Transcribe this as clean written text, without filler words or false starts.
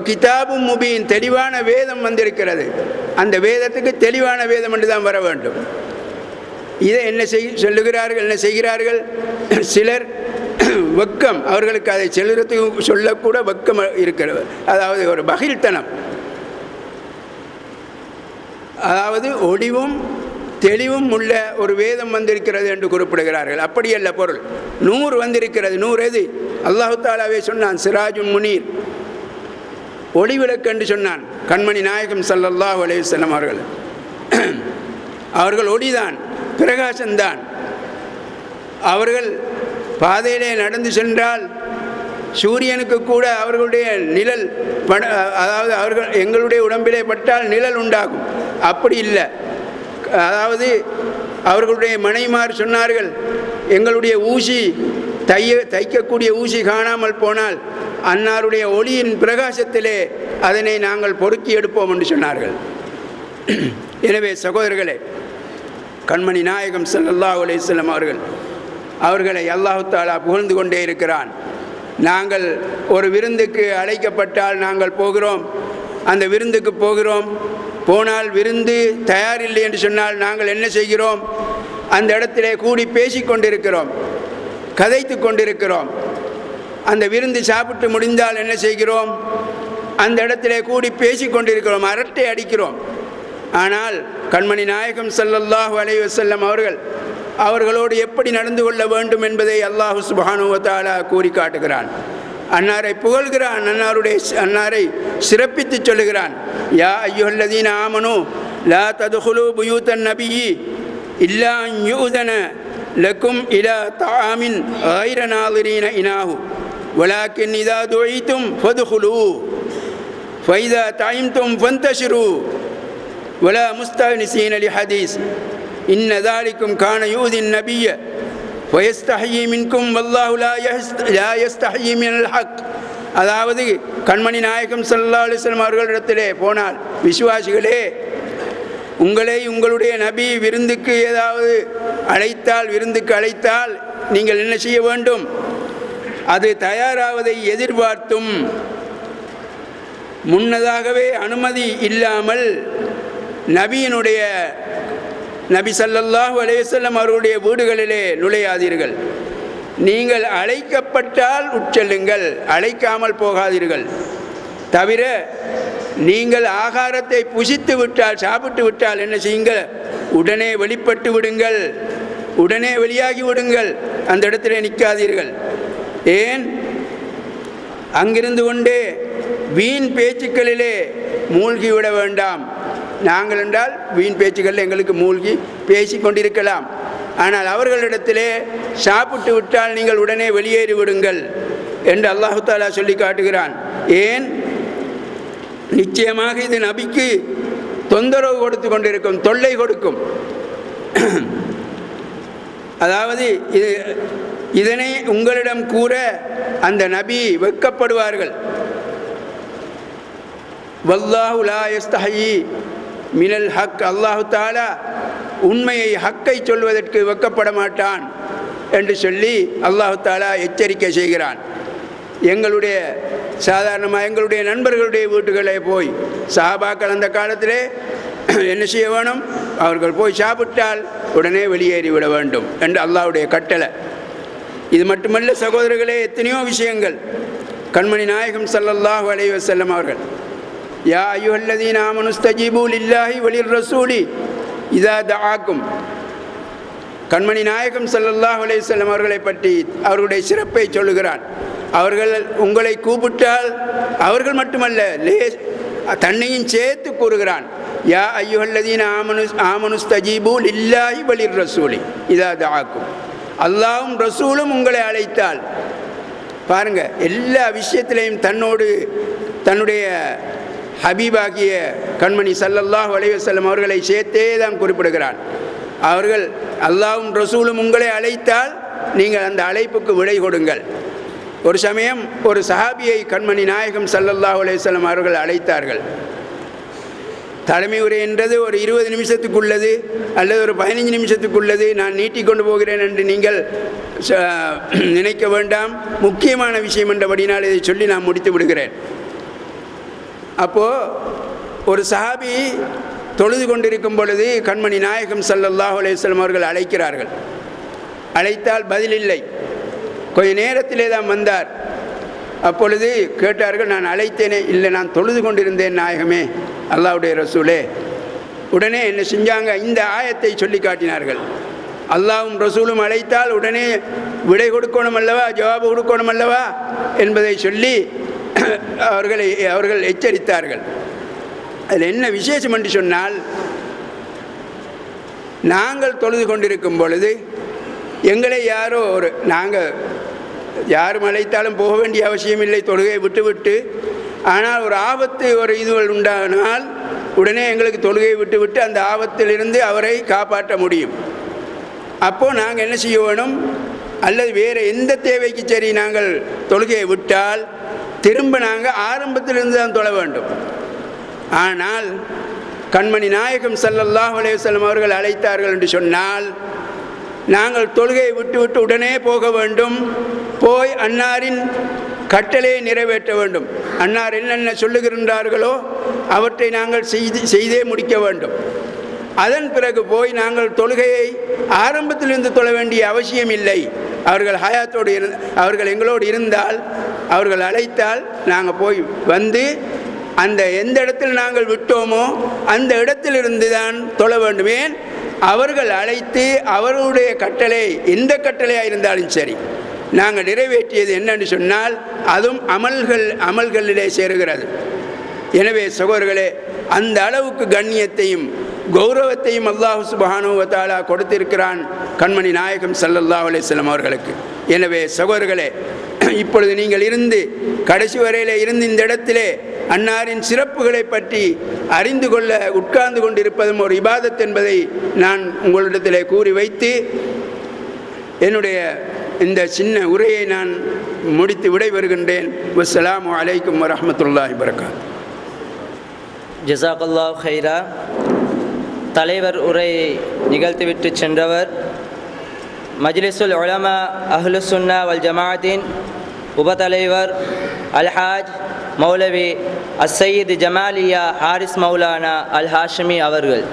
கிதாபும் முபீன், தெளிவான வேதம் வந்திருக்கிறது. அந்த வேதத்துக்கு தெளிவான வேதம் என்று தான் வர வேண்டும். இதை என்ன சொல்லுகிறார்கள், என்ன செய்கிறார்கள்? சிலர் வெக்கம், அவர்களுக்கு அதை செல்லுறதுக்கு சொல்லக்கூட வெக்கம் இருக்கிறது. அதாவது ஒரு பகில்தனம், அதாவது ஒளிவும் தெளிவும் உள்ள ஒரு வேதம் வந்திருக்கிறது என்று குறிப்பிடுகிறார்கள். அப்படியல்ல பொருள். நூறு வந்திருக்கிறது. நூறு எது? அல்லாஹு தாலாவே சொன்னான், சிராஜும் முனீர், ஒளிவிளக்கு என்று சொன்னான். கண்மணி நாயகம் ஸல்லல்லாஹு அலைஹி வஸல்லம் அவர்கள் ஒளிதான், பிரகாசம்தான். அவர்கள் பாதையிலே நடந்து சென்றால் சூரியனுக்கு கூட அவர்களுடைய நிழல் அதாவது அவர்கள் எங்களுடைய உடம்பிலே பட்டால் நிழல் உண்டாகும். அப்படி இல்லை. அதாவது அவர்களுடைய மனைமார் சொன்னார்கள், எங்களுடைய ஊசி தைக்கக்கூடிய ஊசி காணாமல் போனால் அன்னாருடைய ஒளியின் பிரகாசத்திலே அதனை நாங்கள் பொறுக்கி எடுப்போம் என்று சொன்னார்கள். எனவே சகோதரர்களே, கண்மணி நாயகம் ஸல்லல்லாஹு அலைஹி வஸல்லம் அவர்களை அல்லாஹு தஆலா புகழ்ந்து கொண்டே இருக்கிறான். நாங்கள் ஒரு விருந்துக்கு அழைக்கப்பட்டால் நாங்கள் போகிறோம், அந்த விருந்துக்கு போகிறோம். போனால் விருந்து தயாரில்லை என்று சொன்னால் நாங்கள் என்ன செய்கிறோம்? அந்த இடத்திலே கூடி பேசி கொண்டிருக்கிறோம், கதைத்து கொண்டிருக்கிறோம். அந்த விருந்து சாப்பிட்டு முடிந்தால் என்ன செய்கிறோம்? அந்த இடத்திலே கூடி பேசி கொண்டிருக்கிறோம், அரட்டை அடிக்கிறோம். ஆனால் கண்மணி நாயகம் ஸல்லல்லாஹு அலைஹி வஸல்லம் அவர்களோடு எப்படி நடந்து கொள்ள வேண்டும் என்பதை அல்லாஹு சுப்ஹானஹு வ தஆலா கூறி காட்டுகிறான். அன்னாரை புகழ்கிறான், அன்னாரை சிறப்பித்து சொல்லுகிறான். யா அய்யுஹல்லதீன ஆமனு லா ததுகுலு புயூத்தன் நபியி இல்லா அன் யுதன லக்கும் இலா தஆமின் கைர நாதிரீன இனாஹு வலாக்கின் இதா துஈதும் ஃபதுகுலு ஃபைதா தஇம்தும் ஃபந்தஷிரு வலா முஸ்தஅனிஸீன லிஹதீஸ் இன்ன ذلكم கான யூதின் நபிய வயஸ்தஹயி மின்கும் வல்லாஹு லா யஸ்தஹயி மினல் ஹக். அதாவது கண்மணி நாயகம் ஸல்லல்லாஹு அலைஹி வஸல்லம் அவர்களிடத்திலே போனால், விசுவாசிகளே, உங்களுடைய நபி விருந்துக்கு ஏதாவது விருந்துக்கு அழைத்தால் நீங்கள் என்ன செய்ய வேண்டும்? அது தயாராவதை எதிர்பார்த்தும் முன்னதாகவே அனுமதி இல்லாமல் நபி ஸல்லல்லாஹு அலைஹி வஸல்லம் அவர்களுடைய வீடுகளிலே நுழையாதீர்கள். நீங்கள் அழைக்கப்பட்டால் உட்செல்லுங்கள், அழைக்காமல் போகாதீர்கள். தவிர நீங்கள் ஆகாரத்தை புசித்து விட்டால், சாப்பிட்டு விட்டால் என்ன செய்யுங்கள்? உடனே வெளிப்பட்டு விடுங்கள், உடனே வெளியாகி விடுங்கள், அந்த இடத்திலே நிற்காதீர்கள். ஏன்? அங்கிருந்து கொண்டே வீண் பேச்சுக்களிலே மூழ்கிவிட வேண்டாம். நாங்கள் என்றால் வீண் பேச்சுக்கள் எங்களுக்கு மூழ்கி பேசி கொண்டிருக்கலாம். ஆனால் அவர்களிடத்திலே சாப்பிட்டு விட்டால் நீங்கள் உடனே வெளியேறி விடுங்கள் என்று அல்லாஹு தஆலா சொல்லி காட்டுகிறான். ஏன்? நிச்சயமாக இது நபிக்கு தொந்தரவு கொடுத்து கொண்டிருக்கும், தொல்லை கொடுக்கும். அதாவது இதனை உங்களிடம் கூற அந்த நபி வெட்கப்படுவார்கள். வல்லாஹு லா யஸ்தஹயி மினல் ஹக். அல்லாஹு தஆலா உண்மையை, ஹக்கை சொல்வதற்கு வெட்கப்பட மாட்டான் என்று சொல்லி அல்லாஹு தஆலா எச்சரிக்கை செய்கிறான். சாதாரணமாக எங்களுடைய நண்பர்களுடைய வீட்டுகளே போய் சஹாபாக்கள் அந்த காலத்திலே என்ன செய்ய வேணும்? அவர்கள் போய் சாப்பிட்டால் உடனே வெளியேறிவிட வேண்டும் என்று அல்லாஹ்வுடைய கட்டளை. இது மட்டுமல்ல சகோதரர்களே, எத்தனையோ விஷயங்கள். கண்மணி நாயகம் ஸல்லல்லாஹு அலைஹி வஸல்லம் அவர்கள், யா அய்யுஹல்லதீன ஆமனு ஸ்தஜீபு லில்லாஹி வலிர் ரசூலி இதா தஆக்கும். கண்மணி நாயகம் ஸல்லல்லாஹு அலைஹி வஸல்லம் அவர்களை பற்றி அவர்களுடைய சிறப்பை சொல்லுகிறான். அவர்கள் உங்களை கூப்பிட்டால், அவர்கள் மட்டுமல்ல தன்னையும் சேர்த்து கூறுகிறான். யா அய்யுஹல்லதீன ஆமனு ஸ்தஜீபு லில்லாஹி வலிர் ரசூலி இதா தஆக்கும். அல்லாஹ்வும் ரசூலும் உங்களை அழைத்தால், பாருங்க, எல்லா விஷயத்திலையும் தன்னுடைய ஹபீபாகிய கண்மணி ஸல்லல்லாஹு அலைஹி வஸல்லம் அவர்களை சேர்த்தே தான் குறிப்பிடுகிறான். அவர்கள் அல்லாஹ்வும் ரசூலும் உங்களை அழைத்தால் நீங்கள் அந்த அழைப்புக்கு விடை கொடுங்கள். ஒரு சமயம் ஒரு சஹாபியை கண்மணி நாயகம் ஸல்லல்லாஹு அலைஹி வஸல்லம் அவர்கள் அழைத்தார்கள். தலைமை உரை என்றது ஒரு 20 நிமிஷத்துக்குள்ளது அல்லது ஒரு 15 நிமிஷத்துக்குள்ளது. நான் நீட்டிக்கொண்டு போகிறேன் என்று நீங்கள் நினைக்க வேண்டாம். முக்கியமான விஷயம் என்றபடினால் இதை சொல்லி நான் முடித்து விடுகிறேன். அப்போது ஒரு சஹாபி தொழுது கொண்டிருக்கும் பொழுது கண்மணி நாயகம் ஸல்லல்லாஹு அலைஹி வஸல்லம் அவர்கள் அழைக்கிறார்கள். அழைத்தால் பதில் இல்லை. கொஞ்ச நேரத்திலே தான் வந்தார். அப்பொழுது கேட்டார்கள், நான் அழைத்தேனே. இல்லை, நான் தொழுது கொண்டிருந்தேன் நாயகமே, அல்லாஹ்வுடைய ரசூலே. உடனே என்ன செஞ்சாங்க, இந்த ஆயத்தை சொல்லி காட்டினார்கள். அல்லாஹ்வும் ரசூலும் அழைத்தால் உடனே விடை கொடுக்கணும் அல்லவா, ஜவாபு கொடுக்கணும் அல்லவா என்பதை சொல்லி அவர்கள் எச்சரித்தார்கள். அதில் என்ன விசேஷம் என்று சொன்னால், நாங்கள் தொழுது கொண்டிருக்கும் பொழுது எங்களை யாரோ நாங்கள் யாரும் அழைத்தாலும் போக வேண்டிய அவசியம் இல்லை, தொழுகையை விட்டுவிட்டு. ஆனால் ஒரு ஆபத்து ஒரு இதுகள் உண்டானால் உடனே எங்களுக்கு தொழுகையை விட்டுவிட்டு அந்த ஆபத்திலிருந்து அவரை காப்பாற்ற முடியும். அப்போது நாங்கள் என்ன செய்ய வேணும், அல்லது வேறு எந்த தேவைக்கு சரி நாங்கள் தொழுகையை விட்டால் திரும்ப நாங்கள் ஆரம்பத்திலிருந்து தான் தொழ வேண்டும். ஆனால் கண்மணி நாயகம் ஸல்லல்லாஹு அலைஹி வஸல்லம் அவர்கள் அழைத்தார்கள் என்று சொன்னால் நாங்கள் தொழுகையை விட்டுவிட்டு உடனே போக வேண்டும். போய் அன்னாரின் கட்டளையை நிறைவேற்ற வேண்டும். அன்னார் என்னென்ன சொல்லுகின்றார்களோ அவற்றை நாங்கள் செய்தே முடிக்க வேண்டும். அதன் பிறகு போய் நாங்கள் தொழுகையை ஆரம்பத்திலிருந்து தொழ வேண்டிய அவசியம் இல்லை. அவர்கள் ஹயாத்தோடு அவர்கள் எங்களோடு இருந்தால், அவர்கள் அழைத்தால் நாங்கள் போய் வந்து அந்த எந்த இடத்தில் நாங்கள் விட்டோமோ அந்த இடத்திலிருந்து தான் தொழ வேண்டும். ஏன், அவர்கள் அழைத்து அவர்களுடைய கட்டளை எந்த கட்டளையாக இருந்தாலும் சரி நாங்கள் நிறைவேற்றியது என்னன்னு சொன்னால் அதுவும் அமல்களிலே சேருகிறது. எனவே சகோதரர்களே, அந்த அளவுக்கு கண்ணியத்தையும் கௌரவத்தையும் அல்லாஹ் சுப்ஹானஹு வ தஆலா கொடுத்திருக்கிறான் கண்மணி நாயகம் ஸல்லல்லாஹு அலைஹி வஸல்லம் அவர்களுக்கு. எனவே சகோதரர்களே, இப்பொழுது நீங்கள் இருந்து கடைசி வரையில் இருந்து இந்த இடத்திலே அன்னாரின் சிறப்புகளை பற்றி அறிந்து கொள்ள உட்கார்ந்து கொண்டிருப்பதும் ஒரு இபாதத் என்பதை நான் உங்களிடத்திலே கூறி வைத்து என்னுடைய இந்த சின்ன உரையை நான் முடித்து விடைபெறுகின்றேன். வஸ்ஸலாமு அலைக்கும் வரஹ்மத்துல்லாஹி வபரகாத்துஹு. ஜஸாக்கல்லாஹு ஹைரா. தலைவர் உரையை நிகழ்த்திவிட்டு சென்றவர் மஜ்லிஸுல் உலமா அஹ்லுஸ் சுன்னா வல் ஜமாஅத்தின் உபதலைவர் அல்ஹாஜ் மௌலவி அஸ்ஸயீத் ஜமாலியா ஹாரிஸ் மௌலானா அல் ஹாஷிமி அவர்கள்.